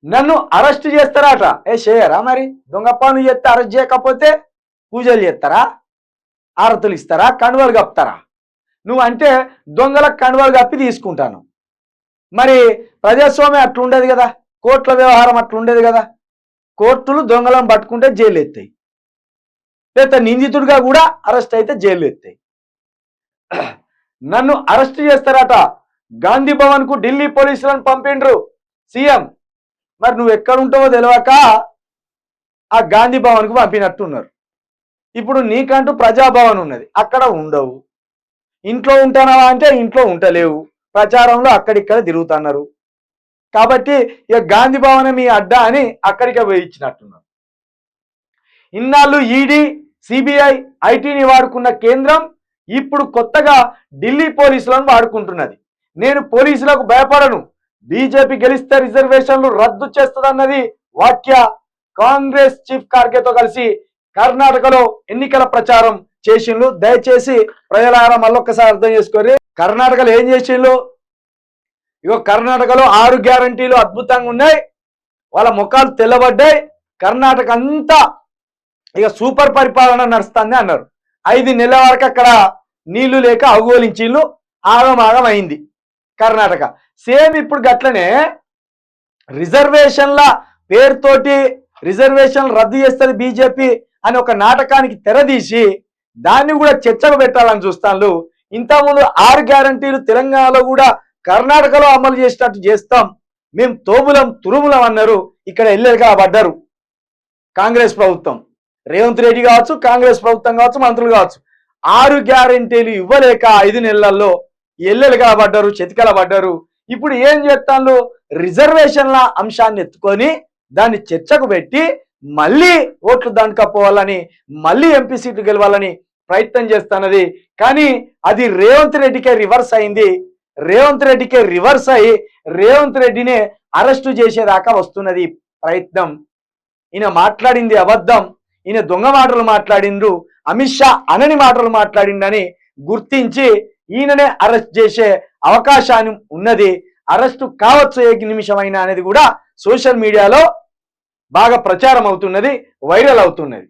నన్ను అరెస్ట్ చేస్తారట. చేయరా మరి? దొంగ పనులు చేస్తే అరెస్ట్ చేయకపోతే పూజలు చేస్తారా, ఆరతులు ఇస్తారా, కండువలు కప్పుతారా? నువ్వు అంటే దొంగలకు కండువలు కప్పి తీసుకుంటాను. మరి ప్రజాస్వామ్యం అట్లుండేది కదా, కోర్టుల వ్యవహారం అట్లుండేది కదా. కోర్టులు దొంగలను పట్టుకుంటే జైలు ఎత్తాయి, లేదా నిందితుడిగా కూడా అరెస్ట్ అయితే జైలు ఎత్తాయి. నన్ను అరెస్ట్ చేస్తారట. గాంధీ భవన్ కు ఢిల్లీ పోలీసులను పంపిండ్రు సీఎం. మరి నువ్వు ఎక్కడుంటావో తెలియక ఆ గాంధీ భవన్ కు పంపినట్టున్నారు. ఇప్పుడు నీకంటూ ప్రజాభవన్ ఉన్నది, అక్కడ ఉండవు. ఇంట్లో ఉంటానావా అంటే ఇంట్లో ఉంటలేవు, ప్రచారంలో అక్కడిక్కడ తిరుగుతున్నారు. కాబట్టి ఇక గాంధీ భవన్ మీ అడ్డా అని అక్కడికే పోయి ఇచ్చినట్టున్నారు. ఇన్నాళ్ళు ఈడీ, సిబిఐ, ఐటీని వాడుకున్న కేంద్రం ఇప్పుడు కొత్తగా ఢిల్లీ పోలీసులను వాడుకుంటున్నది. నేను పోలీసులకు భయపడను, బీజేపీ గెలిస్తే రిజర్వేషన్లు రద్దు చేస్తుందన్నది వాక్య. కాంగ్రెస్ చీఫ్ ఖార్గేతో కలిసి కర్ణాటకలో ఎన్నికల ప్రచారం చేసిండ్రు. దయచేసి ప్రజలారా మళ్ళొక్కసారి అర్థం చేసుకోరు. కర్ణాటకలో ఏం చేసిండ్రు? ఇగో కర్ణాటకలో 6 గ్యారంటీలు అద్భుతంగా ఉన్నాయి, వాళ్ళ ముఖాలు తెల్లబడ్డాయి. కర్ణాటక అంతా ఇక సూపర్ పరిపాలన నడుస్తుంది అన్నారు. 5 నెలల వరకు అక్కడ నీళ్లు లేక అగోలించిళ్ళు, ఆగమాగం అయింది కర్ణాటక. సేమ్ ఇప్పుడు గట్లనే రిజర్వేషన్ల పేరుతోటి రిజర్వేషన్లు రద్దు చేస్తుంది బీజేపీ అని ఒక నాటకానికి తెరదీసి దాన్ని కూడా చర్చకు పెట్టాలని చూస్తాను. ఇంతకుముందు 6 గ్యారంటీలు తెలంగాణలో కూడా కర్ణాటకలో అమలు చేసినట్టు చేస్తాం, మేము తోములం తురుములం అన్నారు. ఇక్కడ ఎల్లెలుగా పడ్డారు కాంగ్రెస్ ప్రభుత్వం, రేవంత్ రెడ్డి కావచ్చు, కాంగ్రెస్ ప్రభుత్వం కావచ్చు, మంత్రులు కావచ్చు. 6 గ్యారంటీలు ఇవ్వలేక 5 నెలల్లో ఎల్లెలుగా పడ్డారు, చెతికల పడ్డారు. ఇప్పుడు ఏం చేస్తాను? రిజర్వేషన్ల అంశాన్ని ఎత్తుకొని దాన్ని చర్చకు పెట్టి మళ్ళీ ఓట్లు దండకపోవాలని, మళ్ళీ ఎంపీ సీట్లు గెలవాలని ప్రయత్నం చేస్తున్నది. కానీ అది రేవంత్ రెడ్డికే రివర్స్ అయింది. రేవంత్ రెడ్డికే రివర్స్ అయ్యి రేవంత్ రెడ్డిని అరెస్టు చేసేదాకా వస్తున్నది ప్రయత్నం. ఈయన మాట్లాడింది అబద్ధం, ఈయన దొంగ మాటలు మాట్లాడిండ్రు, అమిత్ షా అనని మాటలు మాట్లాడిండని గుర్తించి ఈయననే అరెస్ట్ చేసే అవకాశాన్ని ఉన్నది. అరెస్టు కావచ్చు ఏ నిమిషమైనా అనేది కూడా సోషల్ మీడియాలో బాగా ప్రచారం అవుతున్నది, వైరల్ అవుతున్నది.